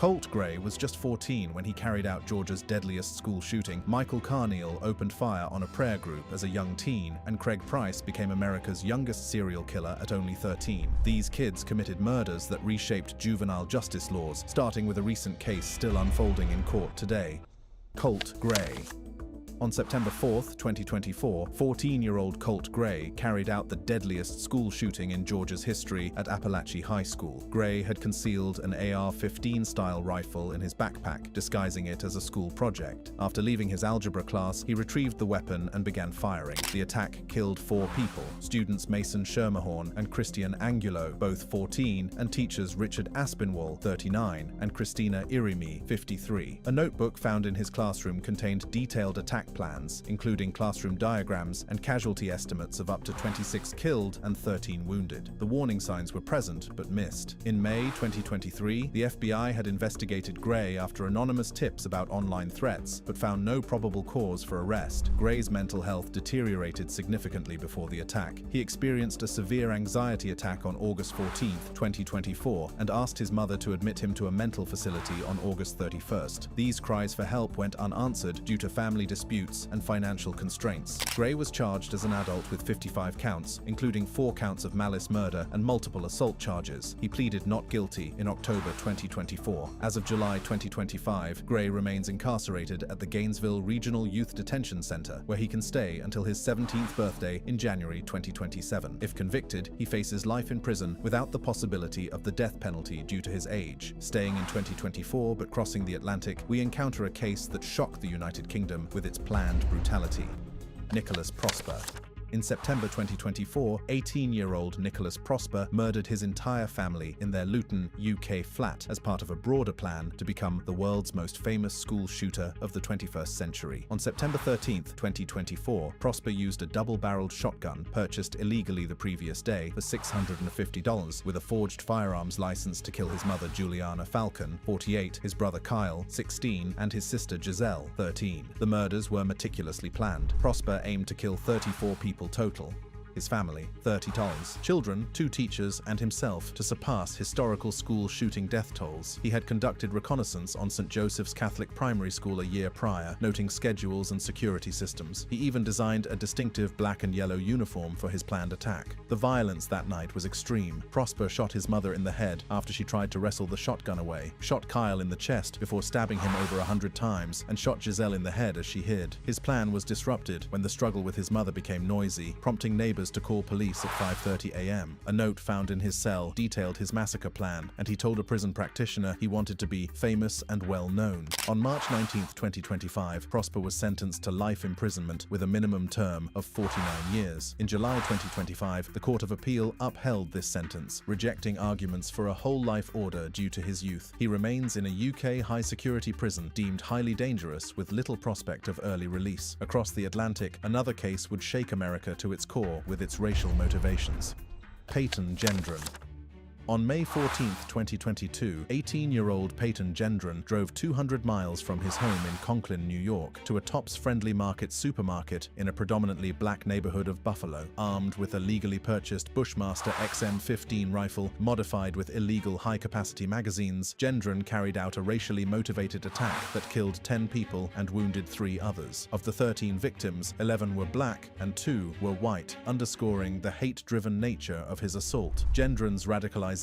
Colt Gray was just 14 when he carried out Georgia's deadliest school shooting. Michael Carneal opened fire on a prayer group as a young teen, and Craig Price became America's youngest serial killer at only 13. These kids committed murders that reshaped juvenile justice laws, starting with a recent case still unfolding in court today. Colt Gray. On September 4, 2024, 14-year-old Colt Gray carried out the deadliest school shooting in Georgia's history at Apalachee High School. Gray had concealed an AR-15-style rifle in his backpack, disguising it as a school project. After leaving his algebra class, he retrieved the weapon and began firing. The attack killed 4 people: students Mason Schermerhorn and Christian Angulo, both 14, and teachers Richard Aspinwall, 39, and Christina Irimi, 53. A notebook found in his classroom contained detailed attack plans, including classroom diagrams and casualty estimates of up to 26 killed and 13 wounded. The warning signs were present but missed. In May 2023, the FBI had investigated Gray after anonymous tips about online threats, but found no probable cause for arrest. Gray's mental health deteriorated significantly before the attack. He experienced a severe anxiety attack on August 14, 2024, and asked his mother to admit him to a mental facility on August 31st. These cries for help went unanswered due to family disputes and financial constraints. Gray was charged as an adult with 55 counts, including 4 counts of malice murder and multiple assault charges. He pleaded not guilty in October 2024. As of July 2025, Gray remains incarcerated at the Gainesville Regional Youth Detention Center, where he can stay until his 17th birthday in January 2027. If convicted, he faces life in prison without the possibility of the death penalty due to his age. Staying in 2024 but crossing the Atlantic, we encounter a case that shocked the United Kingdom with its planned brutality. Nicholas Prosper. In September 2024, 18-year-old Nicholas Prosper murdered his entire family in their Luton, UK flat as part of a broader plan to become the world's most famous school shooter of the 21st century. On September 13, 2024, Prosper used a double-barreled shotgun purchased illegally the previous day for $650 with a forged firearms license to kill his mother Juliana Falcon, 48, his brother Kyle, 16, and his sister Giselle, 13. The murders were meticulously planned. Prosper aimed to kill 34 people total. His family, 30 children, 2 teachers, and himself, to surpass historical school shooting death tolls. He had conducted reconnaissance on St. Joseph's Catholic Primary School a year prior, noting schedules and security systems. He even designed a distinctive black and yellow uniform for his planned attack. The violence that night was extreme. Prosper shot his mother in the head after she tried to wrestle the shotgun away, shot Kyle in the chest before stabbing him over 100 times, and shot Giselle in the head as she hid. His plan was disrupted when the struggle with his mother became noisy, prompting neighbors to call police at 5:30 a.m. A note found in his cell detailed his massacre plan, and he told a prison practitioner he wanted to be famous and well known. On March 19, 2025, Prosper was sentenced to life imprisonment with a minimum term of 49 years. In July 2025, the Court of Appeal upheld this sentence, rejecting arguments for a whole life order due to his youth. He remains in a UK high-security prison deemed highly dangerous with little prospect of early release. Across the Atlantic, another case would shake America to its core with its racial motivations. Peyton Gendron. On May 14, 2022, 18-year-old Peyton Gendron drove 200 miles from his home in Conklin, New York, to a Tops Friendly Market supermarket in a predominantly black neighborhood of Buffalo. Armed with a legally purchased Bushmaster XM15 rifle modified with illegal high-capacity magazines, Gendron carried out a racially motivated attack that killed 10 people and wounded 3 others. Of the 13 victims, 11 were black and 2 were white, underscoring the hate-driven nature of his assault. Gendron's radicalization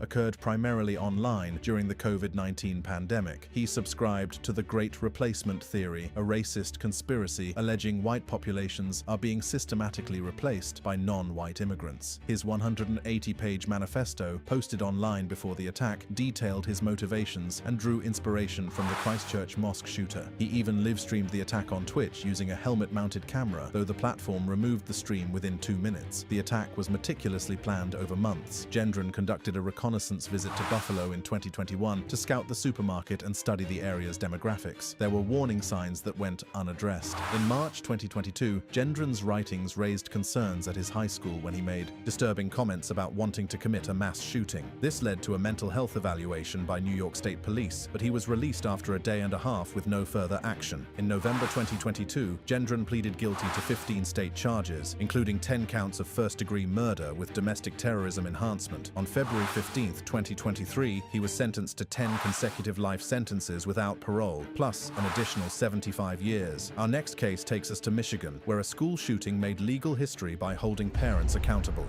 occurred primarily online during the COVID-19 pandemic. He subscribed to the Great Replacement Theory, a racist conspiracy alleging white populations are being systematically replaced by non-white immigrants. His 180-page manifesto, posted online before the attack, detailed his motivations and drew inspiration from the Christchurch mosque shooter. He even live-streamed the attack on Twitch using a helmet-mounted camera, though the platform removed the stream within 2 minutes. The attack was meticulously planned over months. Gendron conducted a reconnaissance visit to Buffalo in 2021 to scout the supermarket and study the area's demographics. There were warning signs that went unaddressed. In March 2022, Gendron's writings raised concerns at his high school when he made disturbing comments about wanting to commit a mass shooting. This led to a mental health evaluation by New York State Police, but he was released after a day and a half with no further action. In November 2022, Gendron pleaded guilty to 15 state charges, including 10 counts of first-degree murder with domestic terrorism enhancement on February 15, 2023, he was sentenced to 10 consecutive life sentences without parole, plus an additional 75 years. Our next case takes us to Michigan, where a school shooting made legal history by holding parents accountable.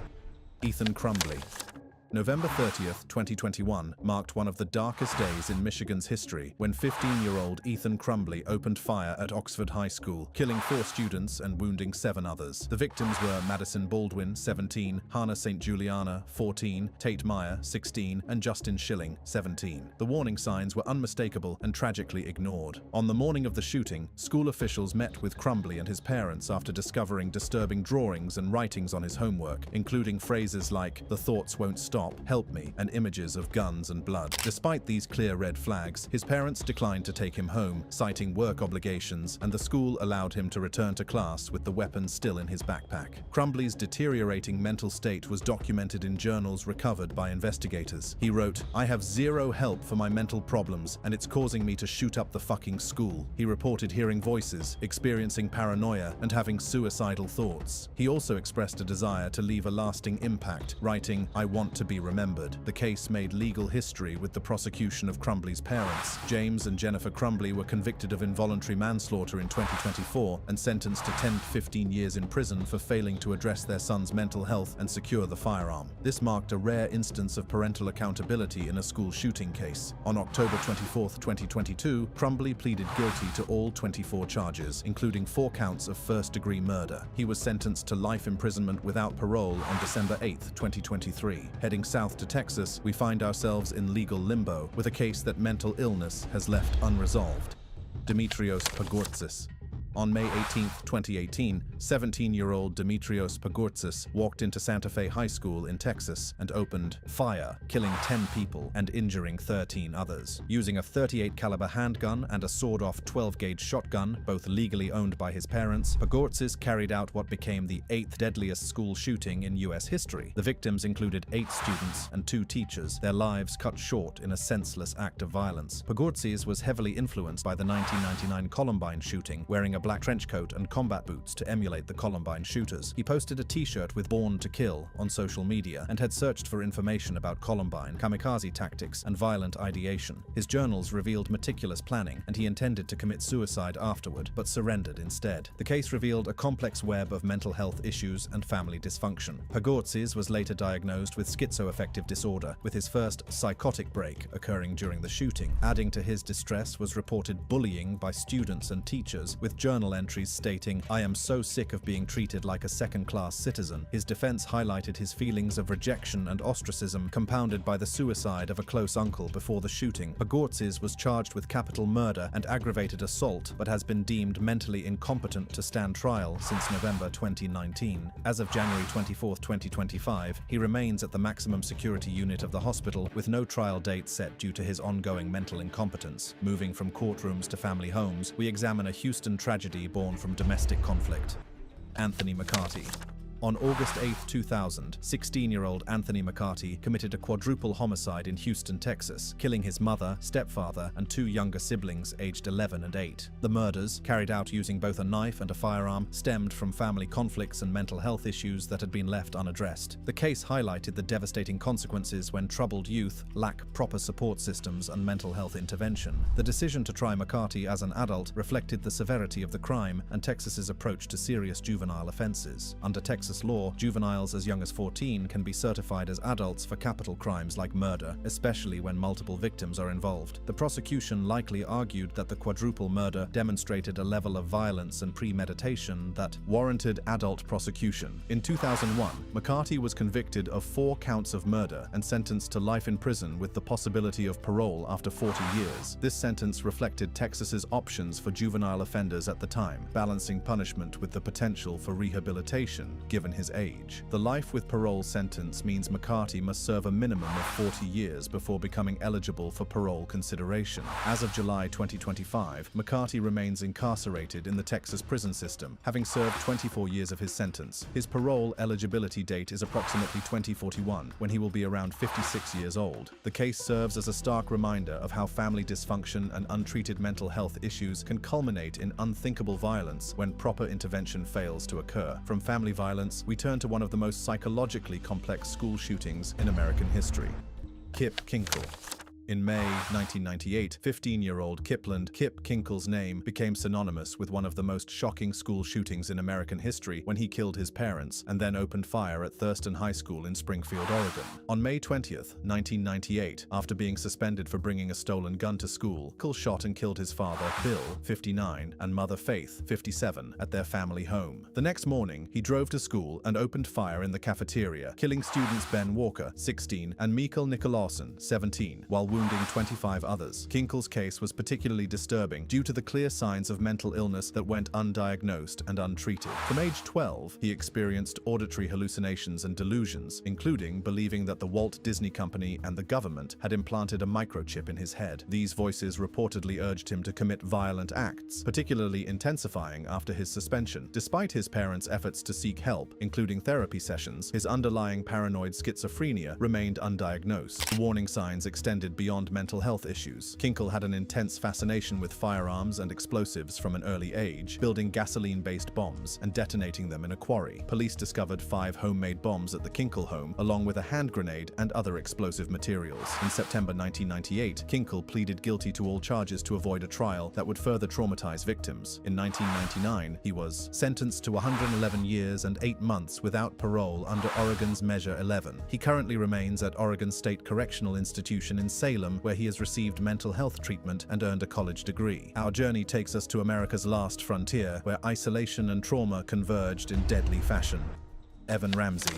Ethan Crumbley. November 30th, 2021 marked one of the darkest days in Michigan's history when 15-year-old Ethan Crumbley opened fire at Oxford High School, killing 4 students and wounding 7 others. The victims were Madison Baldwin, 17, Hannah St. Juliana, 14, Tate Meyer, 16, and Justin Schilling, 17. The warning signs were unmistakable and tragically ignored. On the morning of the shooting, school officials met with Crumbley and his parents after discovering disturbing drawings and writings on his homework, including phrases like, "The thoughts won't stop, help me," and images of guns and blood. Despite these clear red flags, his parents declined to take him home, citing work obligations, and the school allowed him to return to class with the weapon still in his backpack. Crumbley's deteriorating mental state was documented in journals recovered by investigators. He wrote, "I have zero help for my mental problems, and it's causing me to shoot up the fucking school." He reported hearing voices, experiencing paranoia, and having suicidal thoughts. He also expressed a desire to leave a lasting impact, writing, "I want to be remembered." The case made legal history with the prosecution of Crumbley's parents. James and Jennifer Crumbley were convicted of involuntary manslaughter in 2024 and sentenced to 10 to 15 years in prison for failing to address their son's mental health and secure the firearm. This marked a rare instance of parental accountability in a school shooting case. On October 24, 2022, Crumbley pleaded guilty to all 24 charges, including 4 counts of first-degree murder. He was sentenced to life imprisonment without parole on December 8, 2023. Heading south to Texas, we find ourselves in legal limbo with a case that mental illness has left unresolved. Dimitrios Pagortzis. On May 18, 2018, 17-year-old Dimitrios Pagortzis walked into Santa Fe High School in Texas and opened fire, killing 10 people and injuring 13 others. Using a .38 caliber handgun and a sawed-off 12-gauge shotgun, both legally owned by his parents, Pagortzis carried out what became the 8th deadliest school shooting in U.S. history. The victims included 8 students and 2 teachers, their lives cut short in a senseless act of violence. Pagortzis was heavily influenced by the 1999 Columbine shooting, wearing a black trench coat and combat boots to emulate the Columbine shooters. He posted a t-shirt with "Born to Kill" on social media and had searched for information about Columbine, kamikaze tactics, and violent ideation. His journals revealed meticulous planning, and he intended to commit suicide afterward, but surrendered instead. The case revealed a complex web of mental health issues and family dysfunction. Pagortzis was later diagnosed with schizoaffective disorder, with his first psychotic break occurring during the shooting. Adding to his distress was reported bullying by students and teachers, with journal entries stating, "I am so sick of being treated like a second-class citizen." His defense highlighted his feelings of rejection and ostracism, compounded by the suicide of a close uncle before the shooting. Pagortzis was charged with capital murder and aggravated assault, but has been deemed mentally incompetent to stand trial since November 2019. As of January 24, 2025, he remains at the maximum security unit of the hospital with no trial date set due to his ongoing mental incompetence. Moving from courtrooms to family homes, we examine a Houston tragedy born from domestic conflict. Anthony McCarty. On August 8, 2000, 16-year-old Anthony McCarty committed a quadruple homicide in Houston, Texas, killing his mother, stepfather, and 2 younger siblings aged 11 and 8. The murders, carried out using both a knife and a firearm, stemmed from family conflicts and mental health issues that had been left unaddressed. The case highlighted the devastating consequences when troubled youth lack proper support systems and mental health intervention. The decision to try McCarty as an adult reflected the severity of the crime and Texas's approach to serious juvenile offenses. Under Texas law, juveniles as young as 14 can be certified as adults for capital crimes like murder, especially when multiple victims are involved. The prosecution likely argued that the quadruple murder demonstrated a level of violence and premeditation that warranted adult prosecution. In 2001, McCarty was convicted of 4 counts of murder and sentenced to life in prison with the possibility of parole after 40 years. This sentence reflected Texas's options for juvenile offenders at the time, balancing punishment with the potential for rehabilitation, given his age. The life with parole sentence means McCarty must serve a minimum of 40 years before becoming eligible for parole consideration. As of July 2025, McCarty remains incarcerated in the Texas prison system, having served 24 years of his sentence. His parole eligibility date is approximately 2041, when he will be around 56 years old. The case serves as a stark reminder of how family dysfunction and untreated mental health issues can culminate in unthinkable violence when proper intervention fails to occur. From family violence events, we turn to one of the most psychologically complex school shootings in American history. Kip Kinkle. In May 1998, 15-year-old Kipland Kip Kinkle's name became synonymous with one of the most shocking school shootings in American history when he killed his parents and then opened fire at Thurston High School in Springfield, Oregon. On May 20th, 1998, after being suspended for bringing a stolen gun to school, Kinkle shot and killed his father, Bill, 59, and mother, Faith, 57, at their family home. The next morning, he drove to school and opened fire in the cafeteria, killing students Ben Walker, 16, and Mikael Nicolason, 17, while wounding 25 others. Kinkle's case was particularly disturbing due to the clear signs of mental illness that went undiagnosed and untreated. From age 12, he experienced auditory hallucinations and delusions, including believing that the Walt Disney Company and the government had implanted a microchip in his head. These voices reportedly urged him to commit violent acts, particularly intensifying after his suspension. Despite his parents' efforts to seek help, including therapy sessions, his underlying paranoid schizophrenia remained undiagnosed. The warning signs extended beyond mental health issues. Kinkle had an intense fascination with firearms and explosives from an early age, building gasoline-based bombs and detonating them in a quarry. Police discovered 5 homemade bombs at the Kinkle home, along with a hand grenade and other explosive materials. In September 1998, Kinkle pleaded guilty to all charges to avoid a trial that would further traumatize victims. In 1999, he was sentenced to 111 years and 8 months without parole under Oregon's Measure 11. He currently remains at Oregon State Correctional Institution in Salem, where he has received mental health treatment and earned a college degree. Our journey takes us to America's last frontier, where isolation and trauma converged in deadly fashion. Evan Ramsey.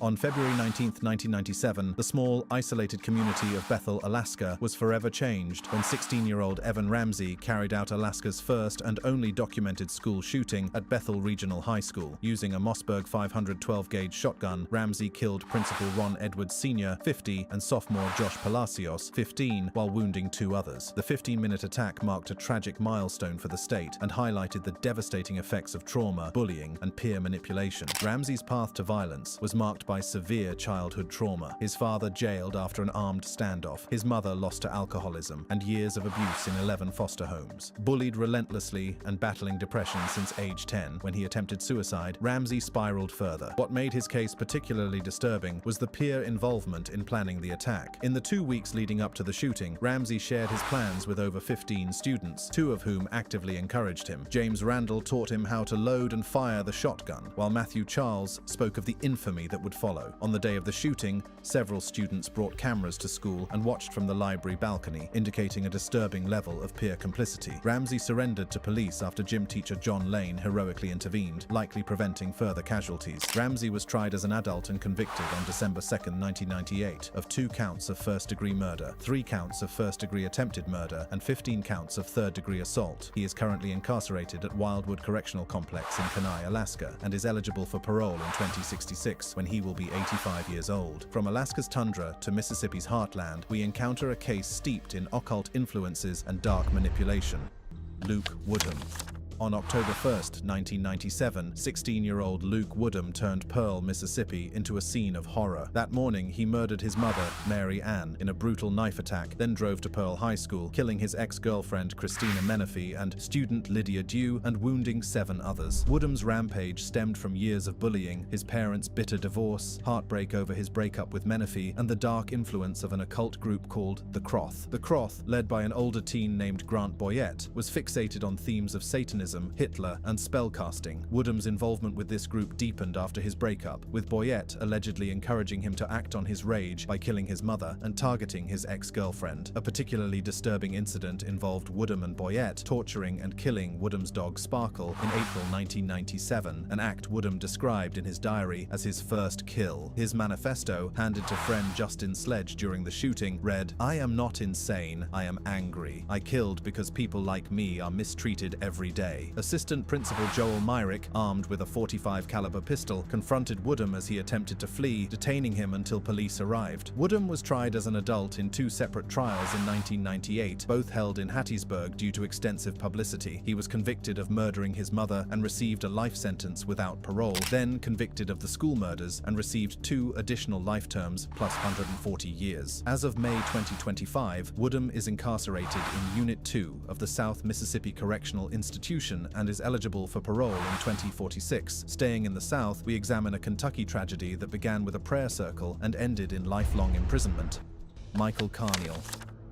On February 19, 1997, the small, isolated community of Bethel, Alaska, was forever changed when 16-year-old Evan Ramsey carried out Alaska's first and only documented school shooting at Bethel Regional High School. Using a Mossberg 512-gauge shotgun, Ramsey killed Principal Ron Edwards Sr., 50, and sophomore Josh Palacios, 15, while wounding 2 others. The 15-minute attack marked a tragic milestone for the state and highlighted the devastating effects of trauma, bullying, and peer manipulation. Ramsey's path to violence was marked by severe childhood trauma. His father jailed after an armed standoff, his mother lost to alcoholism, and years of abuse in 11 foster homes. Bullied relentlessly and battling depression since age 10, when he attempted suicide, Ramsey spiraled further. What made his case particularly disturbing was the peer involvement in planning the attack. In the 2 weeks leading up to the shooting, Ramsey shared his plans with over 15 students, 2 of whom actively encouraged him. James Randall taught him how to load and fire the shotgun, while Matthew Charles spoke of the infamy that would follow. On the day of the shooting, several students brought cameras to school and watched from the library balcony, indicating a disturbing level of peer complicity. Ramsey surrendered to police after gym teacher John Lane heroically intervened, likely preventing further casualties. Ramsey was tried as an adult and convicted on December 2, 1998, of 2 counts of first-degree murder, 3 counts of first-degree attempted murder, and 15 counts of third-degree assault. He is currently incarcerated at Wildwood Correctional Complex in Kenai, Alaska, and is eligible for parole in 2066, when he will be 85 years old. From Alaska's tundra to Mississippi's heartland, we encounter a case steeped in occult influences and dark manipulation. Luke Woodham. On October 1, 1997, 16-year-old Luke Woodham turned Pearl, Mississippi into a scene of horror. That morning, he murdered his mother, Mary Ann, in a brutal knife attack, then drove to Pearl High School, killing his ex-girlfriend Christina Menifee and student Lydia Dew, and wounding 7 others. Woodham's rampage stemmed from years of bullying, his parents' bitter divorce, heartbreak over his breakup with Menifee, and the dark influence of an occult group called The Croth. The Croth, led by an older teen named Grant Boyette, was fixated on themes of Satanism, Hitler, and spellcasting. Woodham's involvement with this group deepened after his breakup, with Boyette allegedly encouraging him to act on his rage by killing his mother and targeting his ex-girlfriend. A particularly disturbing incident involved Woodham and Boyette torturing and killing Woodham's dog Sparkle in April 1997, an act Woodham described in his diary as his first kill. His manifesto, handed to friend Justin Sledge during the shooting, read, "I am not insane, I am angry. I killed because people like me are mistreated every day." Assistant Principal Joel Myrick, armed with a .45 caliber pistol, confronted Woodham as he attempted to flee, detaining him until police arrived. Woodham was tried as an adult in 2 separate trials in 1998, both held in Hattiesburg due to extensive publicity. He was convicted of murdering his mother and received a life sentence without parole, then convicted of the school murders and received 2 additional life terms plus 140 years. As of May 2025, Woodham is incarcerated in Unit 2 of the South Mississippi Correctional Institution execution and is eligible for parole in 2046. Staying in the South, we examine a Kentucky tragedy that began with a prayer circle and ended in lifelong imprisonment. Michael Carneal.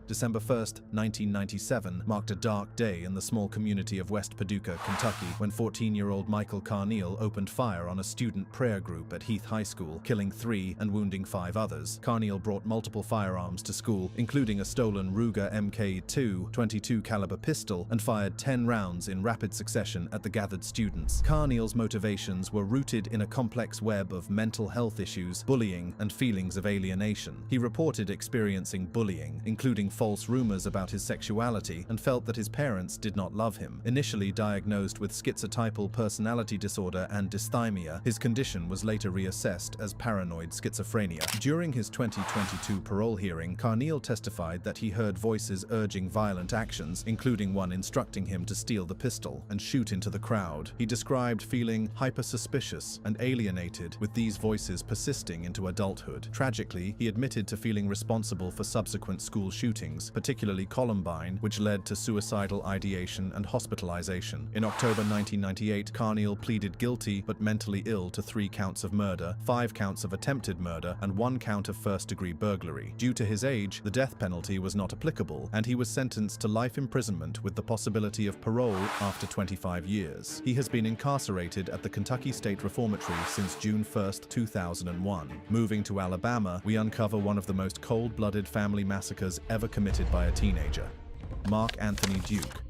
December 1st, 1997 marked a dark day in the small community of West Paducah, Kentucky, when 14-year-old Michael Carneal opened fire on a student prayer group at Heath High School, killing 3 and wounding 5 others. Carneal brought multiple firearms to school, including a stolen Ruger Mk2 .22 caliber pistol, and fired 10 rounds in rapid succession at the gathered students. Carneal's motivations were rooted in a complex web of mental health issues, bullying, and feelings of alienation. He reported experiencing bullying, including false rumors about his sexuality, and felt that his parents did not love him. Initially diagnosed with schizotypal personality disorder and dysthymia, his condition was later reassessed as paranoid schizophrenia. During his 2022 parole hearing, Carneal testified that he heard voices urging violent actions, including one instructing him to steal the pistol and shoot into the crowd. He described feeling hyper-suspicious and alienated, with these voices persisting into adulthood. Tragically, he admitted to feeling responsible for subsequent school shootings, particularly Columbine, which led to suicidal ideation and hospitalization. In October 1998, Carneal pleaded guilty but mentally ill to 3 counts of murder, 5 counts of attempted murder, and 1 count of first-degree burglary. Due to his age, the death penalty was not applicable, and he was sentenced to life imprisonment with the possibility of parole after 25 years. He has been incarcerated at the Kentucky State Reformatory since June 1, 2001. Moving to Alabama, we uncover one of the most cold-blooded family massacres ever committed by a teenager. Mark Anthony Duke.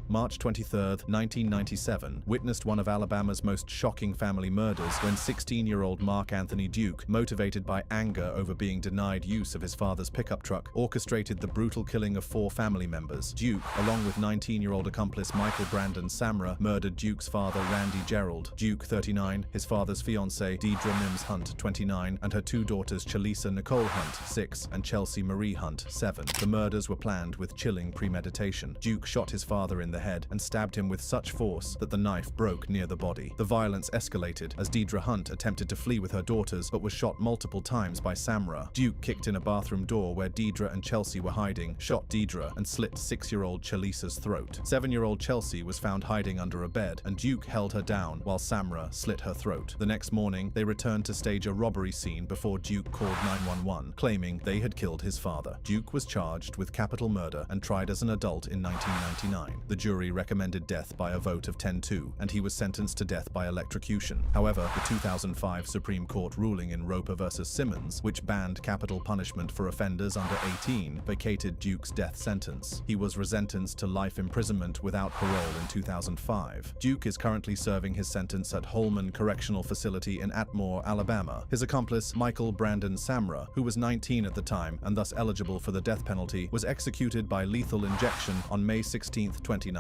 March 23, 1997, witnessed one of Alabama's most shocking family murders when 16-year-old Mark Anthony Duke, motivated by anger over being denied use of his father's pickup truck, orchestrated the brutal killing of 4 family members. Duke, along with 19-year-old accomplice Michael Brandon Samra, murdered Duke's father Randy Gerald, Duke 39, his father's fiancée Deidre Mims Hunt 29, and her 2 daughters Chalisa Nicole Hunt 6 and Chelsea Marie Hunt 7. The murders were planned with chilling premeditation. Duke shot his father in the head and stabbed him with such force that the knife broke near the body. The violence escalated as Deidre Hunt attempted to flee with her daughters but was shot multiple times by Samra. Duke kicked in a bathroom door where Deidre and Chelsea were hiding, shot Deidre, and slit 6-year-old Chalisa's throat. 7-year-old Chelsea was found hiding under a bed, and Duke held her down while Samra slit her throat. The next morning, they returned to stage a robbery scene before Duke called 911, claiming they had killed his father. Duke was charged with capital murder and tried as an adult in 1999. The jury recommended death by a vote of 10-2, and he was sentenced to death by electrocution. However, the 2005 Supreme Court ruling in Roper v. Simmons, which banned capital punishment for offenders under 18, vacated Duke's death sentence. He was resentenced to life imprisonment without parole in 2005. Duke is currently serving his sentence at Holman Correctional Facility in Atmore, Alabama. His accomplice, Michael Brandon Samra, who was 19 at the time and thus eligible for the death penalty, was executed by lethal injection on May 16, 2019.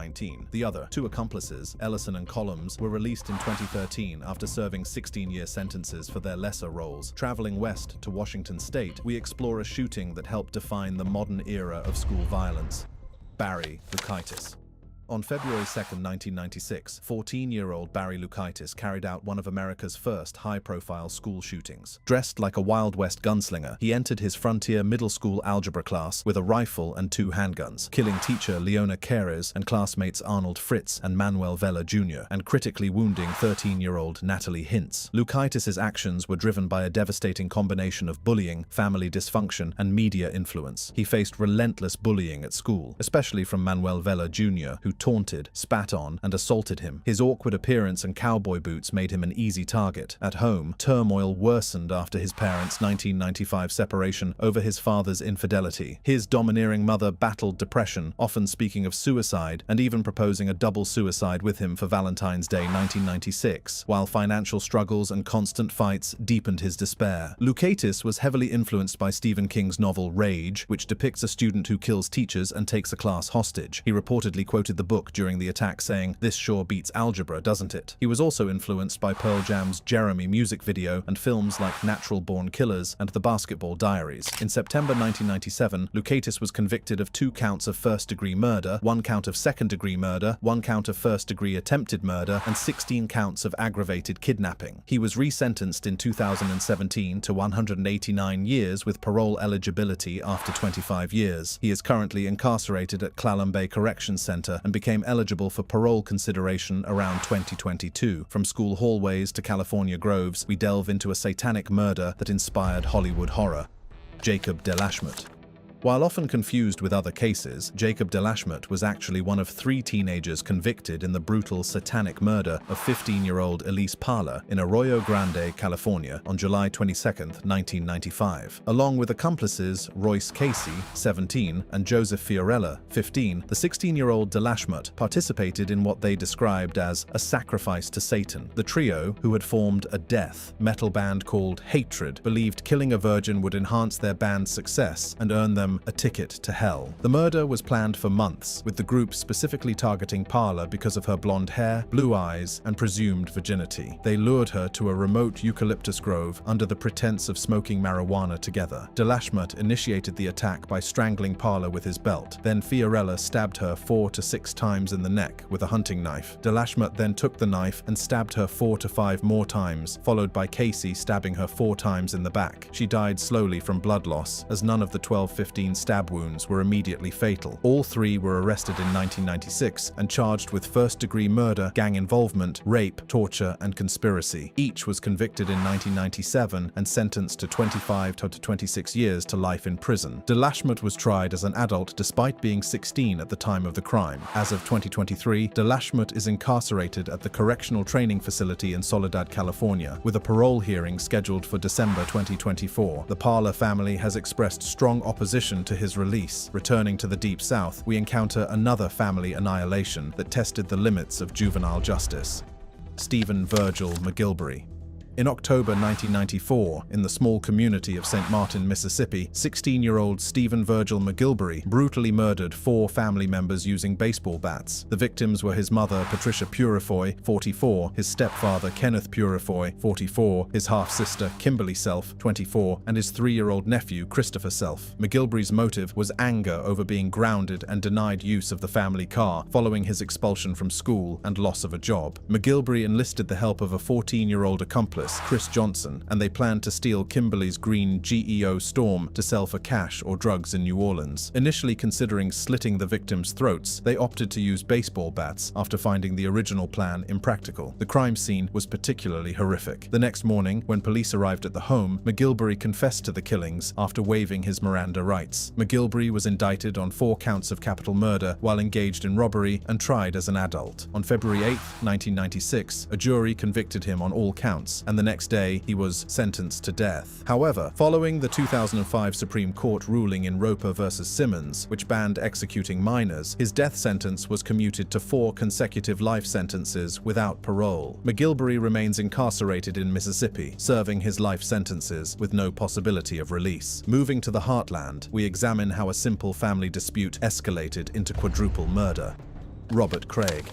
The other 2 accomplices, Ellison and Collins, were released in 2013 after serving 16-year sentences for their lesser roles. Traveling west to Washington State, we explore a shooting that helped define the modern era of school violence. Barry Lukaitis. On February 2, 1996, 14-year-old Barry Lukaitis carried out one of America's first high-profile school shootings. Dressed like a Wild West gunslinger, he entered his frontier middle school algebra class with a rifle and 2 handguns, killing teacher Leona Carez and classmates Arnold Fritz and Manuel Vela Jr., and critically wounding 13-year-old Natalie Hintz. Lukaitis' actions were driven by a devastating combination of bullying, family dysfunction, and media influence. He faced relentless bullying at school, especially from Manuel Vela Jr., who taunted, spat on, and assaulted him. His awkward appearance and cowboy boots made him an easy target. At home, turmoil worsened after his parents' 1995 separation over his father's infidelity. His domineering mother battled depression, often speaking of suicide and even proposing a double suicide with him for Valentine's Day 1996, while financial struggles and constant fights deepened his despair. Lukaitis was heavily influenced by Stephen King's novel Rage, which depicts a student who kills teachers and takes a class hostage. He reportedly quoted the book during the attack saying, "This sure beats algebra, doesn't it?" He was also influenced by Pearl Jam's Jeremy music video and films like Natural Born Killers and The Basketball Diaries. In September 1997, Lukaitis was convicted of 2 counts of first-degree murder, 1 count of second-degree murder, 1 count of first-degree attempted murder, and 16 counts of aggravated kidnapping. He was resentenced in 2017 to 189 years with parole eligibility after 25 years. He is currently incarcerated at Clallam Bay Correction Center and became eligible for parole consideration around 2022. From school hallways to California groves, we delve into a satanic murder that inspired Hollywood horror. Jacob DeLachette. While often confused with other cases, Jacob DeLachette was actually one of 3 teenagers convicted in the brutal satanic murder of 15-year-old Elise Parler in Arroyo Grande, California on July 22, 1995. Along with accomplices Royce Casey, 17, and Joseph Fiorella, 15, the 16-year-old DeLachette participated in what they described as a sacrifice to Satan. The trio, who had formed a death metal band called Hatred, believed killing a virgin would enhance their band's success and earn them a ticket to hell. The murder was planned for months, with the group specifically targeting Parler because of her blonde hair, blue eyes, and presumed virginity. They lured her to a remote eucalyptus grove under the pretense of smoking marijuana together. DeLachette initiated the attack by strangling Parler with his belt. Then Fiorella stabbed her 4 to 6 times in the neck with a hunting knife. DeLachette then took the knife and stabbed her 4 to 5 more times, followed by Casey stabbing her 4 times in the back. She died slowly from blood loss, as none of the 12-15 stab wounds were immediately fatal. All 3 were arrested in 1996 and charged with first-degree murder, gang involvement, rape, torture, and conspiracy. Each was convicted in 1997 and sentenced to 25 to 26 years to life in prison. DeLachette was tried as an adult despite being 16 at the time of the crime. As of 2023, DeLachette is incarcerated at the Correctional Training Facility in Soledad, California, with a parole hearing scheduled for December 2024. The Parler family has expressed strong opposition to his release. Returning to the Deep South, we encounter another family annihilation that tested the limits of juvenile justice. Stephen Virgil McGilbory. In October 1994, in the small community of St. Martin, Mississippi, 16-year-old Stephen Virgil McGilbory brutally murdered 4 family members using baseball bats. The victims were his mother, Patricia Purifoy, 44, his stepfather, Kenneth Purifoy, 44, his half-sister, Kimberly Self, 24, and his 3-year-old nephew, Christopher Self. McGilbory's motive was anger over being grounded and denied use of the family car following his expulsion from school and loss of a job. McGilbory enlisted the help of a 14-year-old accomplice, Chris Johnson, and they planned to steal Kimberly's green GEO Storm to sell for cash or drugs in New Orleans. Initially considering slitting the victims' throats, they opted to use baseball bats after finding the original plan impractical. The crime scene was particularly horrific. The next morning, when police arrived at the home, McGilbory confessed to the killings after waiving his Miranda rights. McGilbory was indicted on 4 counts of capital murder while engaged in robbery and tried as an adult. On February 8, 1996, a jury convicted him on all counts, and the next day he was sentenced to death. However, following the 2005 Supreme Court ruling in Roper v. Simmons, which banned executing minors, his death sentence was commuted to 4 consecutive life sentences without parole. McGilbory remains incarcerated in Mississippi, serving his life sentences with no possibility of release. Moving to the heartland, we examine how a simple family dispute escalated into quadruple murder. Robert Craig.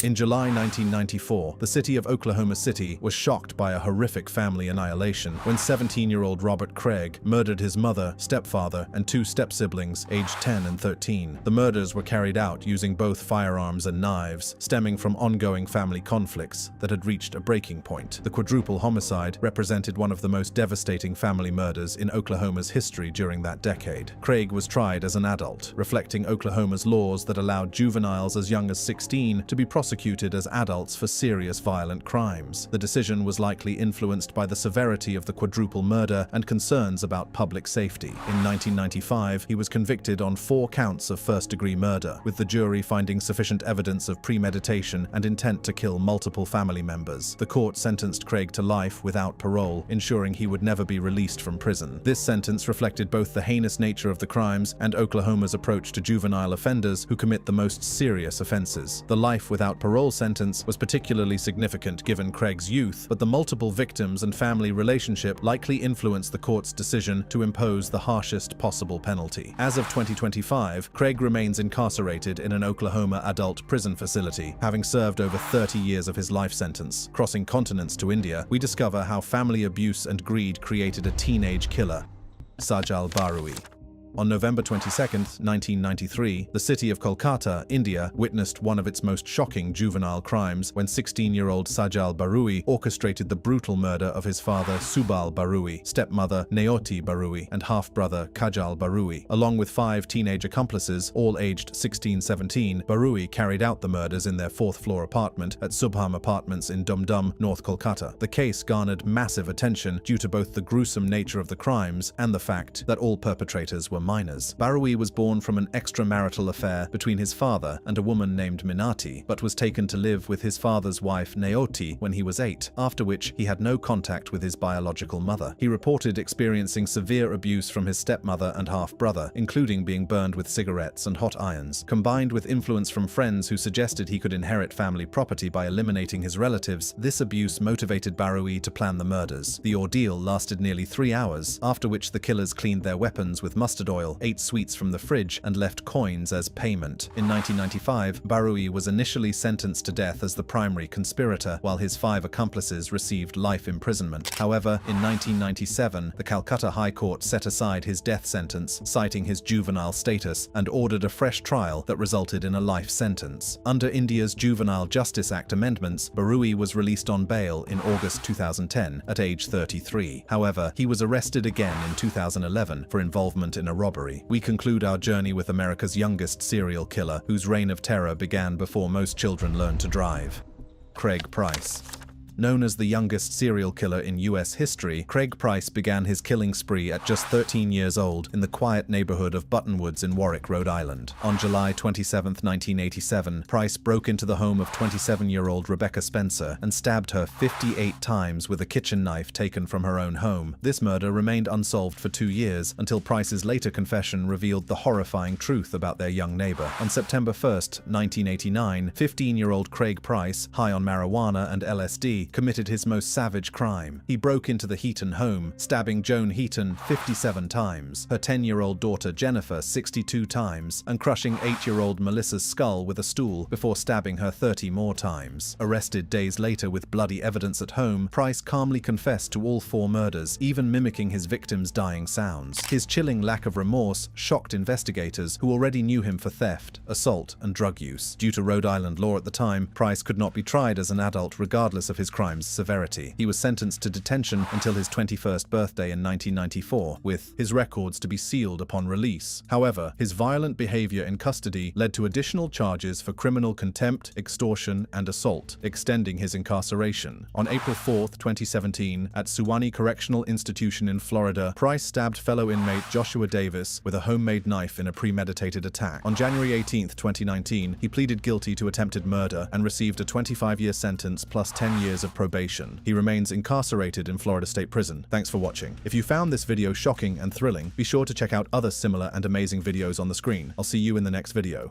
In July 1994, the city of Oklahoma City was shocked by a horrific family annihilation when 17-year-old Robert Craig murdered his mother, stepfather, and 2 step-siblings aged 10 and 13. The murders were carried out using both firearms and knives, stemming from ongoing family conflicts that had reached a breaking point. The quadruple homicide represented one of the most devastating family murders in Oklahoma's history during that decade. Craig was tried as an adult, reflecting Oklahoma's laws that allowed juveniles as young as 16 to be prosecuted as adults for serious violent crimes. The decision was likely influenced by the severity of the quadruple murder and concerns about public safety. In 1995, he was convicted on 4 counts of first-degree murder, with the jury finding sufficient evidence of premeditation and intent to kill multiple family members. The court sentenced Craig to life without parole, ensuring he would never be released from prison. This sentence reflected both the heinous nature of the crimes and Oklahoma's approach to juvenile offenders who commit the most serious offenses. The life without parole sentence was particularly significant given Craig's youth, but the multiple victims and family relationship likely influenced the court's decision to impose the harshest possible penalty. As of 2025, Craig remains incarcerated in an Oklahoma adult prison facility, having served over 30 years of his life sentence. Crossing continents to India, we discover how family abuse and greed created a teenage killer. Sajal Barui. On November 22, 1993, the city of Kolkata, India, witnessed one of its most shocking juvenile crimes when 16-year-old Sajal Barui orchestrated the brutal murder of his father Subal Barui, stepmother Neoti Barui, and half-brother Kajal Barui. Along with 5 teenage accomplices, all aged 16-17, Barui carried out the murders in their 4th-floor apartment at Subham Apartments in Dum-Dum, North Kolkata. The case garnered massive attention due to both the gruesome nature of the crimes and the fact that all perpetrators were minors. Barui was born from an extramarital affair between his father and a woman named Minati, but was taken to live with his father's wife Neoti when he was 8, after which he had no contact with his biological mother. He reported experiencing severe abuse from his stepmother and half-brother, including being burned with cigarettes and hot irons. Combined with influence from friends who suggested he could inherit family property by eliminating his relatives, this abuse motivated Barui to plan the murders. The ordeal lasted nearly 3 hours, after which the killers cleaned their weapons with mustard oil, ate sweets from the fridge, and left coins as payment. In 1995, Barui was initially sentenced to death as the primary conspirator, while his 5 accomplices received life imprisonment. However, in 1997, the Calcutta High Court set aside his death sentence, citing his juvenile status, and ordered a fresh trial that resulted in a life sentence. Under India's Juvenile Justice Act amendments, Barui was released on bail in August 2010 at age 33. However, he was arrested again in 2011 for involvement in a robbery. We conclude our journey with America's youngest serial killer, whose reign of terror began before most children learned to drive. Craig Price. Known as the youngest serial killer in US history, Craig Price began his killing spree at just 13 years old in the quiet neighborhood of Buttonwoods in Warwick, Rhode Island. On July 27, 1987, Price broke into the home of 27-year-old Rebecca Spencer and stabbed her 58 times with a kitchen knife taken from her own home. This murder remained unsolved for 2 years until Price's later confession revealed the horrifying truth about their young neighbor. On September 1, 1989, 15-year-old Craig Price, high on marijuana and LSD, committed his most savage crime. He broke into the Heaton home, stabbing Joan Heaton 57 times, her 10-year-old daughter Jennifer 62 times, and crushing 8-year-old Melissa's skull with a stool before stabbing her 30 more times. Arrested days later with bloody evidence at home, Price calmly confessed to all 4 murders, even mimicking his victims' dying sounds. His chilling lack of remorse shocked investigators who already knew him for theft, assault, and drug use. Due to Rhode Island law at the time, Price could not be tried as an adult regardless of his crime's severity. He was sentenced to detention until his 21st birthday in 1994, with his records to be sealed upon release. However, his violent behavior in custody led to additional charges for criminal contempt, extortion, and assault, extending his incarceration. On April 4, 2017, at Suwannee Correctional Institution in Florida, Price stabbed fellow inmate Joshua Davis with a homemade knife in a premeditated attack. On January 18, 2019, he pleaded guilty to attempted murder and received a 25-year sentence plus 10 years of probation. He remains incarcerated in Florida State Prison. Thanks for watching. If you found this video shocking and thrilling, be sure to check out other similar and amazing videos on the screen. I'll see you in the next video.